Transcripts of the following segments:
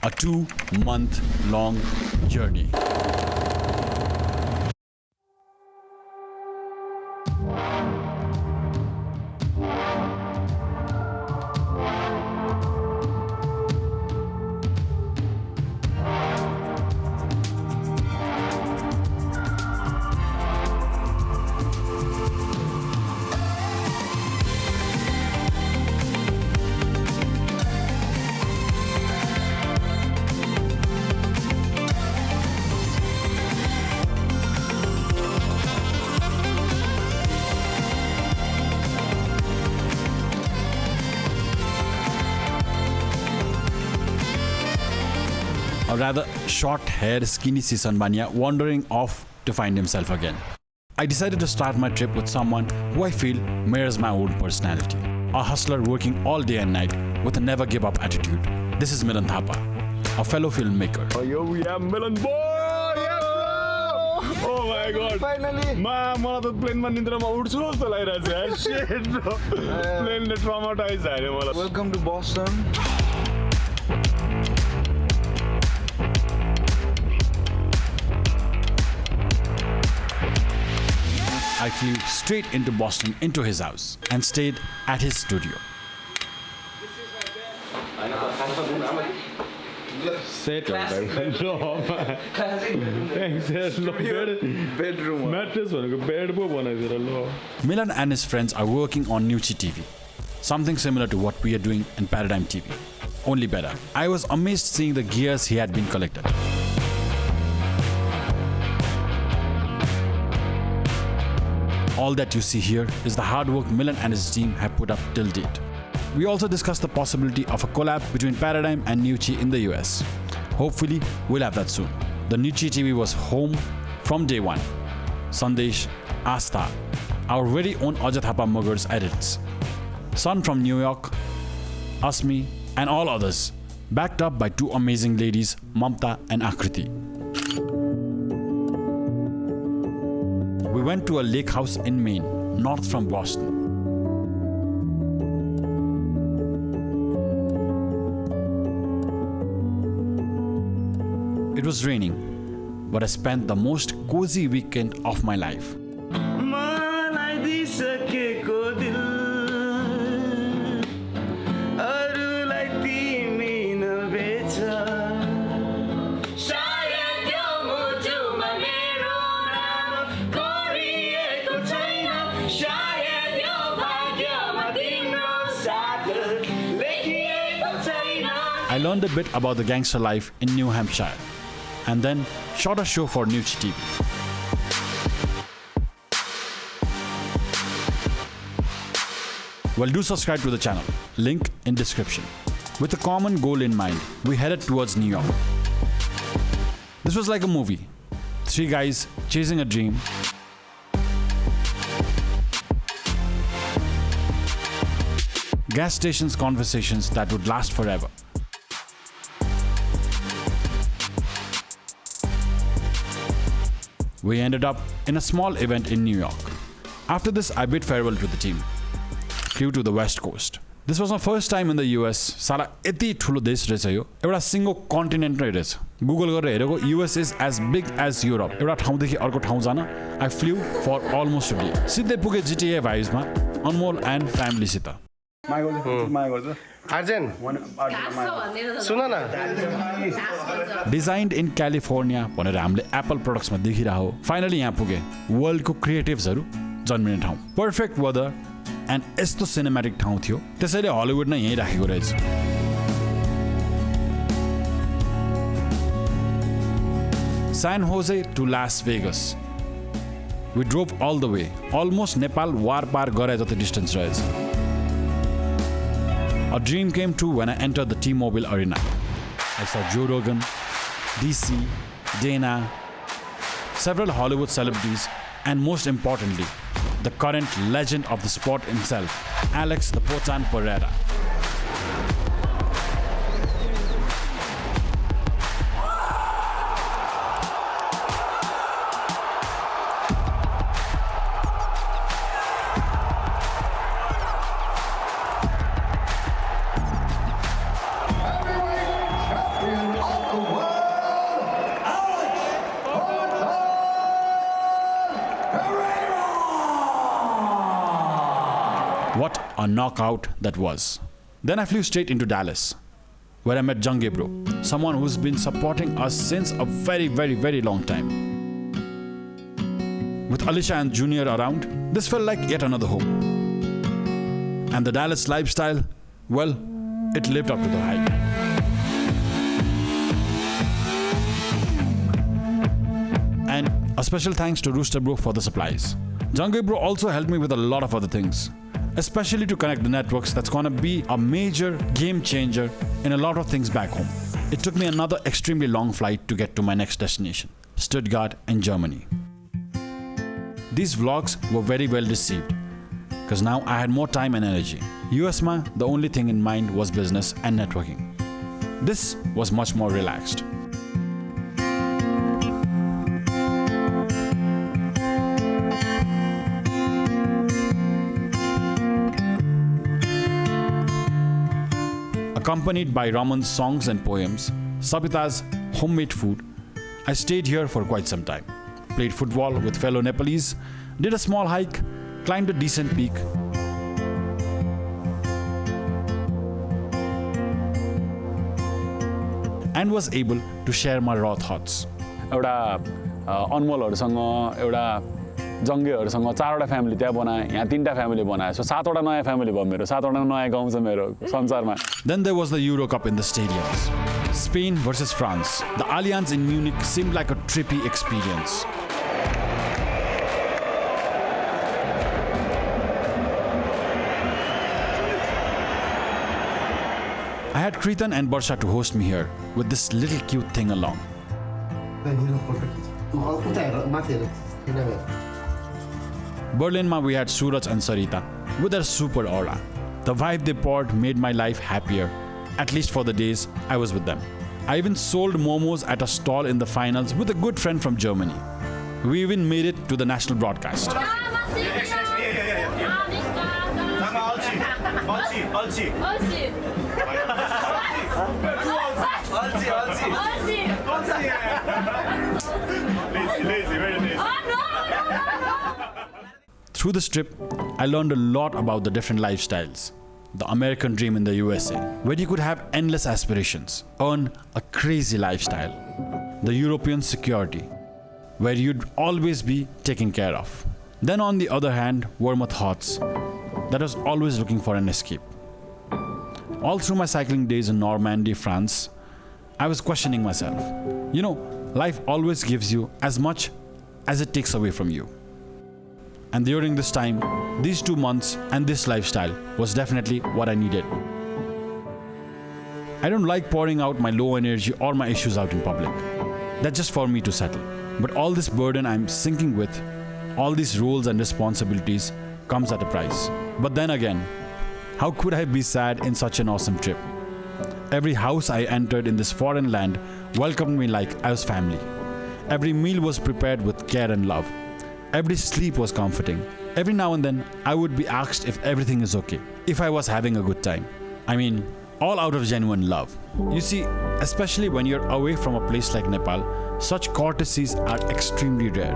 a 2-month-long journey. Or rather, short-haired, skinny Sisan Baniya wandering off to find himself again. I decided to start my trip with someone who I feel mirrors my own personality. A hustler working all day and night with a never-give-up attitude. This is Milan Thapa, a fellow filmmaker. Oh, yo, we have Milan boy! Yes, bro! Oh my god! Finally! मलाई त प्लेनमा निन्द्रामा उठ्छु जस्तो लागिरहेछ यार shit bro प्लेनले traumatise हाल्यो मलाई Welcome to Boston. I flew straight into Boston, into his house, and stayed at his studio. Set no thanks no Bedroom. mattress भनेको bed पो बनाइदिएर ल Milan and his friends are working on Nischal TV, something similar to what we are doing in Paradigm TV, only better. I was amazed seeing the gears he had been collected. All that you see here is the hard work Milan and his team have put up till date. We also discussed the possibility of a collab between Paradigm and Nischal in the US. Hopefully, we'll have that soon. The Nischal TV was home from day one. Sandesh, Asta, our very own Ajay Thapa Magar's edits. Son from New York, Asmi, and all others, backed up by two amazing ladies, Mamta and Akriti. We went to a lake house in Maine, north from Boston. It was raining, but I spent the most cozy weekend of my life. I learned a bit about the gangster life in New Hampshire, and then shot a show for Nischal TV. Well, do subscribe to the channel, link in description. With a common goal in mind, we headed towards New York. This was like a movie. 3 guys chasing a dream. Gas stations conversations that would last forever. We ended up in a small event in New York. After this, I bid farewell to the team. Flew to the West Coast. This was my first time in the US. Sala यति ठुलो देश रहेछ यो. एउटा single continent रहेछ. Google गरेर हेरेको US is as big as Europe. एउटा ठाउँदेखि अर्को ठाउँ जान I flew for almost a day. सिधै पुगे GTA vibes मा अनमोल and family सित. Arjun, सुन न. Designed in California भनेर हामीले एप्पल प्रोडक्ट्समा देखिरह्यो. फाइनली यहाँ पुगे. वर्ल्डको क्रिएटिभ्सहरू जन्मिने ठाउँ. पर्फेक्ट वेदर एन्ड यस्तो सिनेमेटिक ठाउँ थियो. त्यसैले हलिउड नै यहीँ राखेको रहेछ. San Jose to Las Vegas. We drove all the way. Almost Nepal वार पार गरे जति डिस्टेन्स रहेछ. A dream came true when I entered the T-Mobile Arena. I saw Joe Rogan, DC, Dana, several Hollywood celebrities, and most importantly, the current legend of the sport himself, Alex the Potan Pereira. a knockout that was. Then I flew straight into Dallas, where I met Jange Bro, someone who's been supporting us since a very, very, very long time. With Alisha and Junior around, this felt like yet another home. And the Dallas lifestyle, well, it lived up to the hype. And a special thanks to Rooster Bro for the supplies. Jange Bro also helped me with a lot of other things, especially to connect the networks that's gonna be a major game changer in a lot of things back home. It took me another extremely long flight to get to my next destination, Stuttgart in Germany. These vlogs were very well received, because now I had more time and energy. USMA, the only thing in mind was business and networking. This was much more relaxed. Accompanied by Raman's songs and poems, Sabita's homemade food, I stayed here for quite some time. Played football with fellow Nepalese, did a small hike, climbed a decent peak, and was able to share my raw thoughts. एउटा अनमोलहरुसँग एउटा जङ्गेहरुसँग 4वटा family त्यहाँ बनाए, यहाँ 3टा family बनाए, सो 7वटा नयाँ family भयो मेरो, 7वटा नयाँ गाउँ छ मेरो संसारमा. Then there was the Euro Cup in the stadiums. Spain versus France. The Allianz in Munich seemed like a trippy experience. I had Kritan and Barsha to host me here with this little cute thing along. Berlin we had Suraj and Sarita with their super aura. The vibe they poured made my life happier, at least for the days I was with them. I even sold momos at a stall in the finals with a good friend from Germany. We even made it to the national broadcast. Through this trip, I learned a lot about the different lifestyles. The American dream in the USA, where you could have endless aspirations, earn a crazy lifestyle. The European security, where you'd always be taken care of. Then on the other hand, were my thoughts that I was always looking for an escape. All through my cycling days in Normandy, France, I was questioning myself. You know, life always gives you as much as it takes away from you. And during this time, these 2 months and this lifestyle was definitely what I needed. I don't like pouring out my low energy or my issues out in public. That's just for me to settle. But all this burden I'm sinking with, all these roles and responsibilities comes at a price. But then again, how could I be sad in such an awesome trip? Every house I entered in this foreign land welcomed me like I was family. Every meal was prepared with care and love. Every sleep was comforting. Every now and then, I would be asked if everything is okay, if I was having a good time. I mean, all out of genuine love. You see, especially when you're away from a place like Nepal, such courtesies are extremely rare.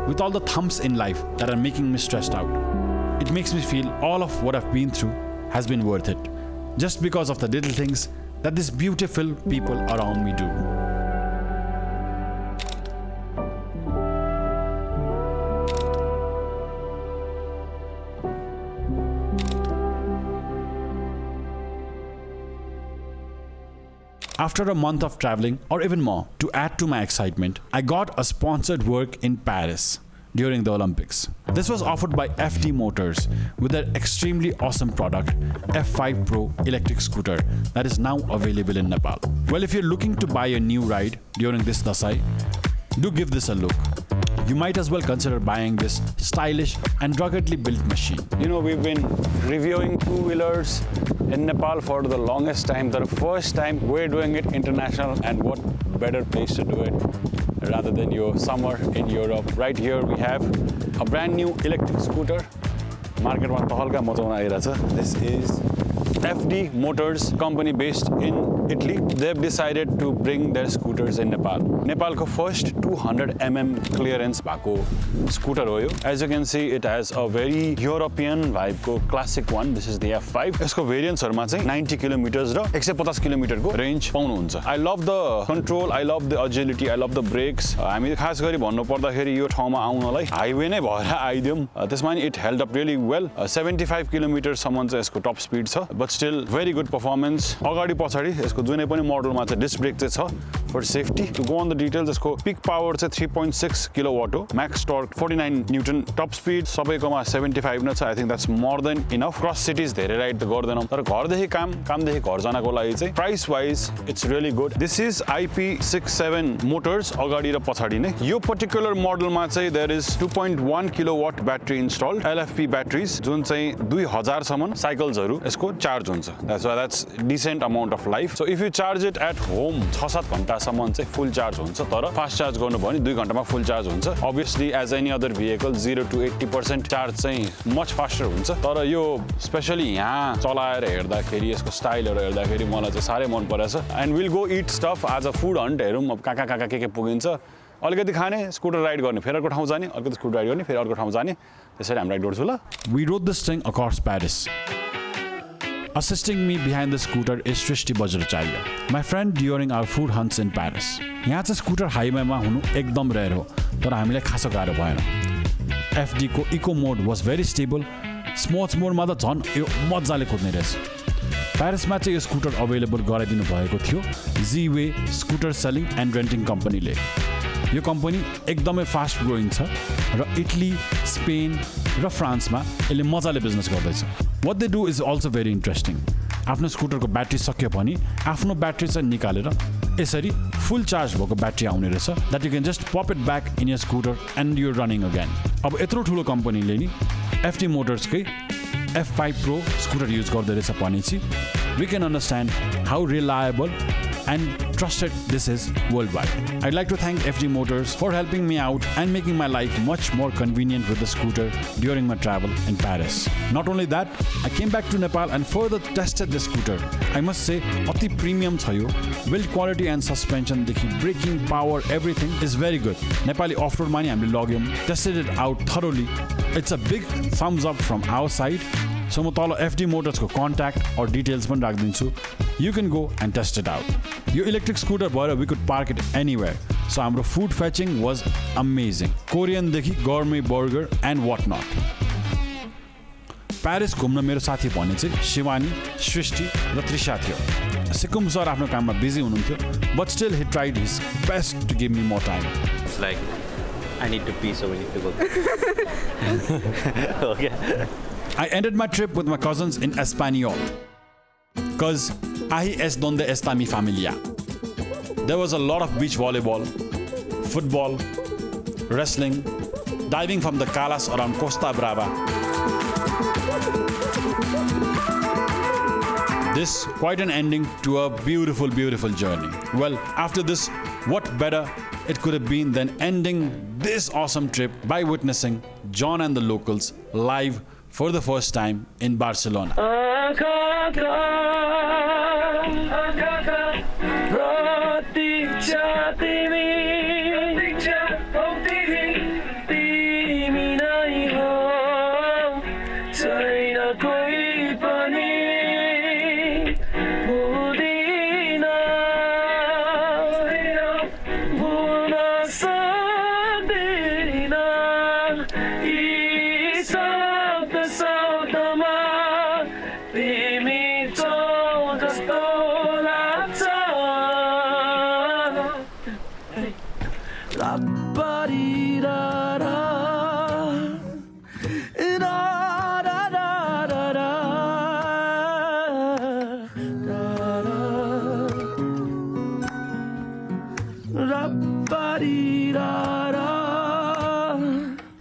With all the thumps in life that are making me stressed out, it makes me feel all of what I've been through has been worth it, just because of the little things that these beautiful people around me do. After a month of traveling, or even more, to add to my excitement, I got a sponsored work in Paris during the Olympics. This was offered by FD Motors with their extremely awesome product, F5 Pro electric scooter that is now available in Nepal. Well, if you're looking to buy a new ride during this Dasai, do give this a look. You might as well consider buying this stylish and ruggedly built machine. You know, we've been reviewing two-wheelers in Nepal for the longest time. The first time we're doing it international, and what better place to do it rather than your summer in Europe. Right here we have a brand new electric scooter. Market ma tahalka machauna aira cha. This is FD Motors, company based in Italy, they've decided to bring their scooters in Nepal. Nepal's first 200 clearance bhako scooter ho yo. As you can see, it has a very European vibe ko classic one. This is the F5. Esko variants harma chai 90 kilometers ra 150 kilometer ko range paunu huncha. I love the control, I love the agility, I love the brakes. हामी खास गरी भन्नु पर्दाखेरि यो ठाउँमा आउनलाई highway नै भएर आइदियौं. त्यसमा नि it held up really well. 75 kilometers सम्म चाहिँ यसको top speed छ, but still very good performance. अगाडि पछाडी यसको जुनै पनि मोडलमा चाहिँ disc brake चाहिँ छ for safety. To go on the details, यसको peak power चाहिँ 3.6 kilowatt हो, max torque 49 newton, top speed सबैकोमा 75 नै छ. I think that's more than enough. Cross cities धेरै राइड त गर्दैनौं, तर घरदेखि कामदेखि घर जानको लागि चाहिँ price wise it's really good. This is IP67 motors अगाडि र पछाडी नै. यो particular मोडलमा चाहिँ there is 2.1 kilowatt battery installed, LFP batteries जुन चाहिँ 2000 सम्म साइकल्सहरु यसको चार्ज हुन्छ. That's decent amount of life. So if you charge it at home 6-7 घण्टा सम्म चाहिँ full charge हुन्छ, तर fast charge गर्नु भयो नि 2 घण्टामा full charge हुन्छ. Obviously as any other vehicle 0 to 80% charge चाहिँ much faster हुन्छ. तर यो स्पेशली यहाँ चलाएर हेर्दाखेरि यसको स्टाइलहरु हेर्दाखेरि मलाई चाहिँ सारै मन परेछ. And we'll go eat stuff as a food hunt. हेरौँ अब कहाँ के पुगिन्छ. अलिकति खाने, स्कुटर राइड गर्ने, फेरि अर्को ठाउँ जाने, अलिकति स्कुटर राइड गर्ने, फेरि अर्को ठाउँ जाने. त्यसरी हामी राइड गर्छौँ ल. We rode this thing across Paris. Assisting me behind the scooter is Srishti Bajracharya, my friend during our food hunts in Paris. यहाँ चाहिँ स्कुटर हाइवेमा हुनु एकदम रेयर हो, तर हामीलाई खासो गाह्रो भएन. FD को eco mode was very stable. Sports मोडमा त झन् यो मजाले कुद्ने रहेछ. प्यारिसमा चाहिँ यो स्कुटर अवेलेबल गराइदिनु भएको थियो Z-Way scooter selling end renting कम्पनीले. यो कम्पनी एकदमै फास्ट ग्रोइङ छ र इटली, स्पेन र फ्रान्समा यसले मजाले बिजनेस गर्दैछ. What they do is also very interesting. आफ्नो स्कुटरको ब्याट्री सक्यो भने आफ्नो ब्याट्री चाहिँ निकालेर यसरी फुल चार्ज भएको ब्याट्री आउने रहेछ, that you can just pop it back in your scooter and you're running again. अब यत्रो ठुलो कम्पनीले नि FT मोटर्सकै F5 Pro scooter use गर्दै रहेछ भनेपछि we can understand how reliable and trusted this is worldwide. I'd like to thank FG Motors for helping me out and making my life much more convenient with the scooter during my travel in Paris. Not only that, I came back to Nepal and further tested the scooter. I must say, अति premium छ यो. Build quality and suspension देखि braking, power, everything is very good. Nepali off-road मा नि हामीले लग्यौं, tested it out thoroughly. It's a big thumbs up from our side. So म तल FD Motors को contact or details पनि राख्दिन्छु. You can go and test it out. Yo electric scooter भएर we could park it anywhere. So हाम्रो food fetching was amazing. Korean देखि gourmet burger and what not. Paris घुम्न मेरो साथी भने चाहिँ शिवानी, सृष्टि र त्रिषा थियो. सिकुम सर आफ्नो काममा बिजी हुनुहुन्थ्यो, but still he tried his best to give me more time. It's like I need to pee, so we need to go. Okay. I ended my trip with my cousins in Español, cause ahí es donde está mi familia. There was a lot of beach volleyball, football, wrestling, diving from the calas around Costa Brava. This quite an ending to a beautiful, beautiful journey. Well, after this, what better it could have been than ending this awesome trip by witnessing John and the locals live for the first time in Barcelona.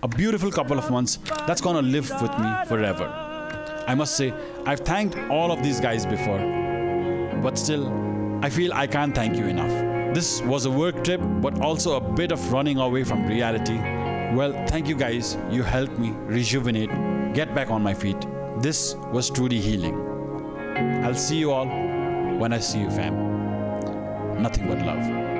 A beautiful couple of months that's gonna live with me forever. I must say, I've thanked all of these guys before, but still, I feel I can't thank you enough. This was a work trip, but also a bit of running away from reality. Well, thank you guys. You helped me rejuvenate, get back on my feet. This was truly healing. I'll see you all when I see you, fam. nothing but love.